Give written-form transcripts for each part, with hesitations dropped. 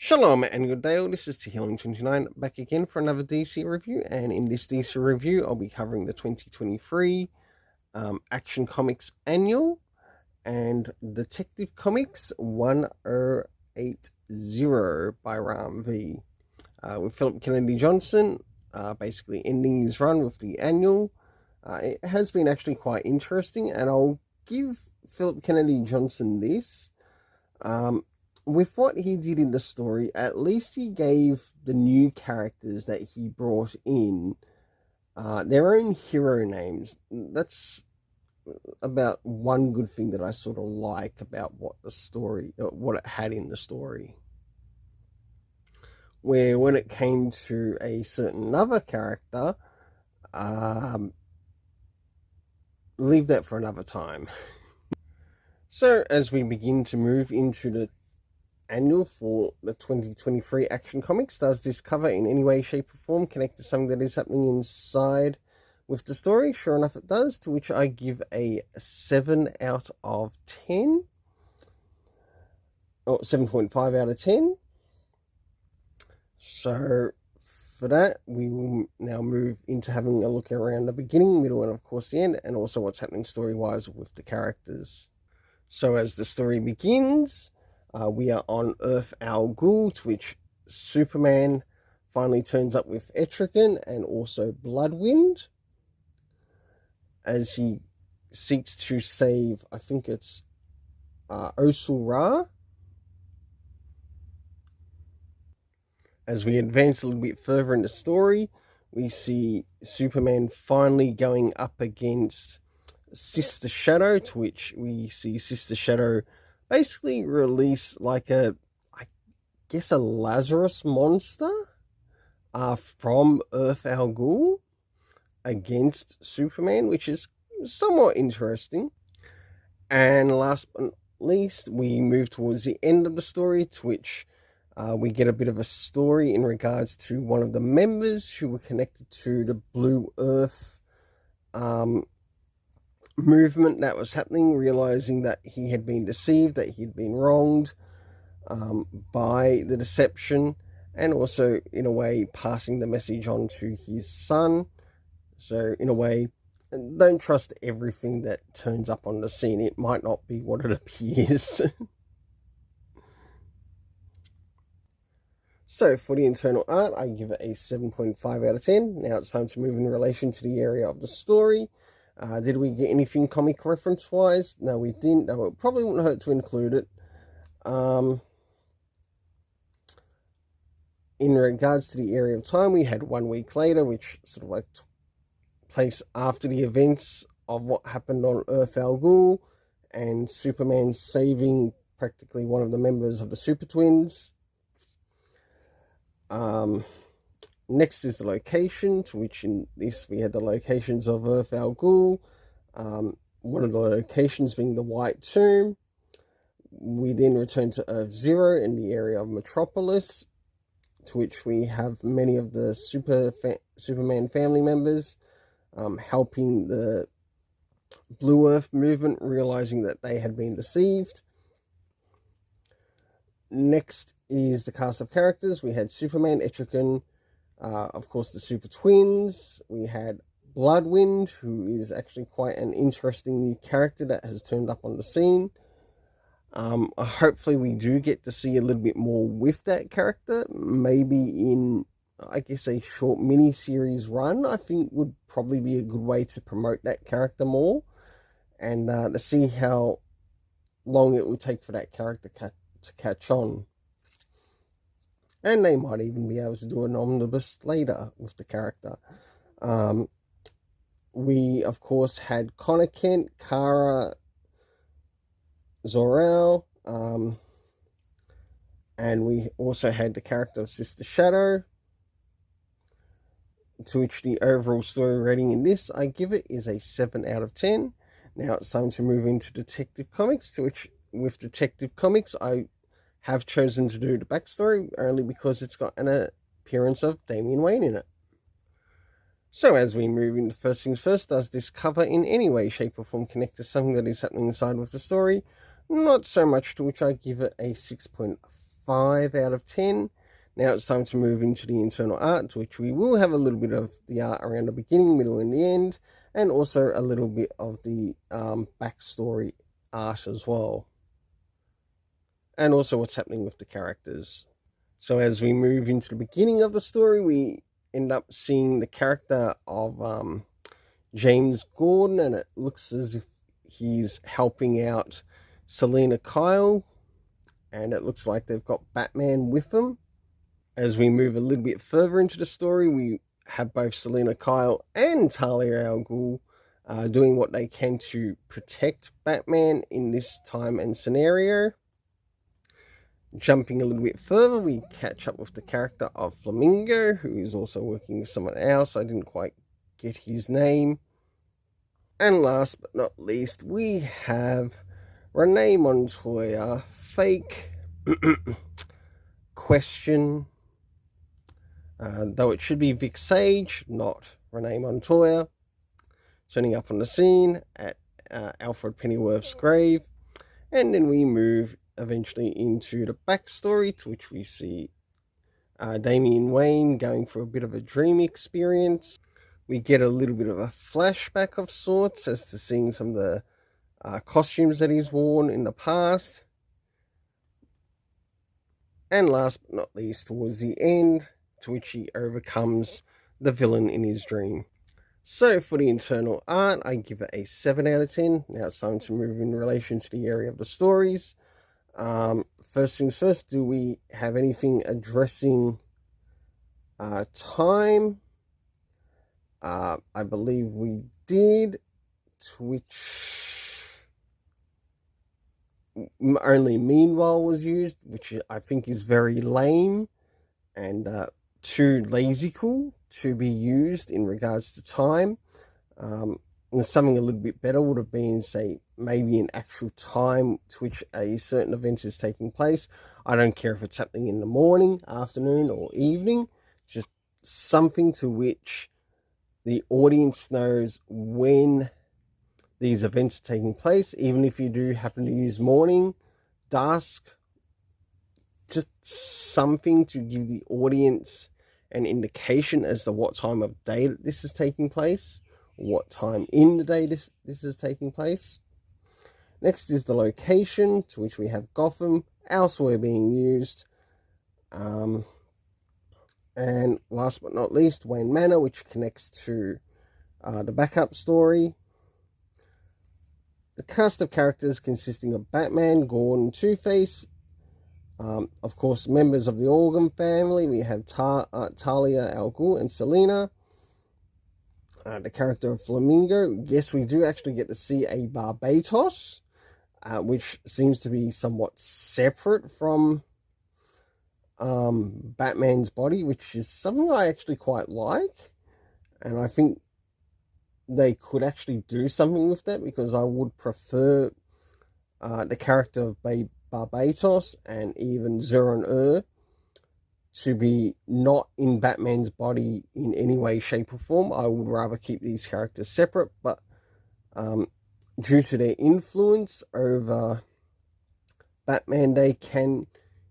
Shalom and good day all, this is Healing29 back again for another DC review, and in this DC review I'll be covering the 2023 Action Comics Annual and Detective Comics 1080 by Ram V. With Philip Kennedy Johnson basically ending his run with the Annual. It has been actually quite interesting, and I'll give Philip Kennedy Johnson this. With what he did in the story, at least he gave the new characters that he brought in their own hero names. That's about one good thing that I sort of like about what it had in the story. Where when it came to a certain other character, leave that for another time. So as we begin to move into the Annual for the 2023 Action Comics, does this cover in any way, shape or form connect to something that is happening inside with the story? Sure enough it does, to which I give a 7 out of 10. Or 7.5 out of 10. So for that, we will now move into having a look around the beginning, middle, and of course the end, and also what's happening story-wise with the characters. So as the story begins, we are on Earth Al Ghul, to which Superman finally turns up with Etrigan and also Bloodwind as he seeks to save, I think it's Osul Ra. As we advance a little bit further in the story, we see Superman finally going up against Sister Shadow, to which we see Sister Shadow basically release like I guess a Lazarus monster from Earth Al Ghul against Superman, which is somewhat interesting. And last but not least, we move towards the end of the story, to which we get a bit of a story in regards to one of the members who were connected to the Blue Earth movement that was happening, realizing that he had been deceived, that he had been wronged by the deception, and also in a way passing the message on to his son. So in a way, don't trust everything that turns up on the scene. It might not be what it appears. So for the internal art, I give it a 7.5 out of 10. Now it's time to move in relation to the area of the story. Did we get anything comic reference wise? No, we didn't. No, it probably wouldn't hurt to include it. In regards to the area of time, we had 1 week later, which sort of like took place after the events of what happened on Earth Al Ghul, and Superman saving practically one of the members of the Super Twins. Next is the location, to which in this we had the locations of Earth Al Ghul, one of the locations being the White Tomb. We then return to Earth Zero in the area of Metropolis, to which we have many of the Superman family members helping the Blue Earth movement, realizing that they had been deceived. Next is the cast of characters. We had Superman, Etrigan, of course the Super Twins. We had Bloodwind, who is actually quite an interesting new character that has turned up on the scene. Hopefully we do get to see a little bit more with that character, maybe in, I guess, a short mini-series run. I think would probably be a good way to promote that character more, and to see how long it will take for that character to catch on. And they might even be able to do an omnibus later with the character. We, of course, had Connor Kent, Kara Zor-El, and we also had the character of Sister Shadow, to which the overall story rating in this I give it is a 7 out of 10. Now it's time to move into Detective Comics, to which with Detective Comics I have chosen to do the backstory only because it's got an appearance of Damian Wayne in it. So as we move into first things first, does this cover in any way, shape or form connect to something that is happening inside with the story? Not so much, to which I give it a 6.5 5 out of 10. Now it's time to move into the internal art, to which we will have a little bit of the art around the beginning, middle, and the end, and also a little bit of the backstory art as well, and also what's happening with the characters. So as we move into the beginning of the story, we end up seeing the character of James Gordon, and it looks as if he's helping out Selina Kyle, and it looks like they've got Batman with them. As we move a little bit further into the story, we have both Selina Kyle and Talia al Ghul doing what they can to protect Batman in this time and scenario. Jumping a little bit further, we catch up with the character of Flamingo, who is also working with someone else. I didn't quite get his name. And last but not least, we have Renee Montoya, fake question, though it should be Vic Sage, not Renee Montoya, turning up on the scene at Alfred Pennyworth's grave. And then we move eventually into the backstory, to which we see Damian Wayne going for a bit of a dream experience. We get a little bit of a flashback of sorts as to seeing some of the costumes that he's worn in the past. And last but not least, towards the end, to which he overcomes the villain in his dream. So for the internal art, I give it a 7 out of 10. Now it's time to move in relation to the area of the stories. First things first, do we have anything addressing time? I believe we did, to which only meanwhile was used, which I think is very lame and too lazyful to be used in regards to time. And something a little bit better would have been, say, maybe an actual time to which a certain event is taking place. I don't care if it's happening in the morning, afternoon, or evening. Just something to which the audience knows when these events are taking place, even if you do happen to use morning, dusk, just something to give the audience an indication as to what time of day that this is taking place, what time in the day this is taking place. Next is the location, to which we have Gotham, elsewhere being used. And last but not least, Wayne Manor, which connects to the backup story. The cast of characters consisting of Batman, Gordon, Two-Face, of course, members of the Organ family. We have Talia al Ghul and Selina. The character of Flamingo. Yes, we do actually get to see a Barbatos, which seems to be somewhat separate from Batman's body, which is something I actually quite like. And I think they could actually do something with that, because I would prefer the character of Barbatos and even Zero to be not in Batman's body in any way, shape, or form. I would rather keep these characters separate, but due to their influence over Batman, they can,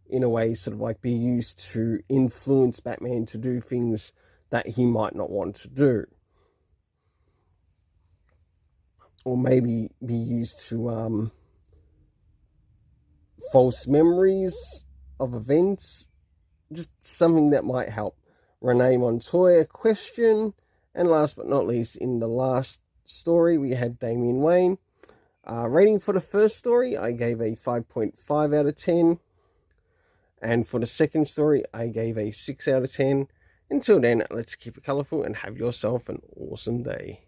in a way, sort of like be used to influence Batman to do things that he might not want to do. Or maybe be used to false memories of events. Just something that might help. Renee Montoya, question. And last but not least, in the last story, we had Damian Wayne. Rating for the first story, I gave a 5.5 out of 10. And for the second story, I gave a 6 out of 10. Until then, let's keep it colourful and have yourself an awesome day.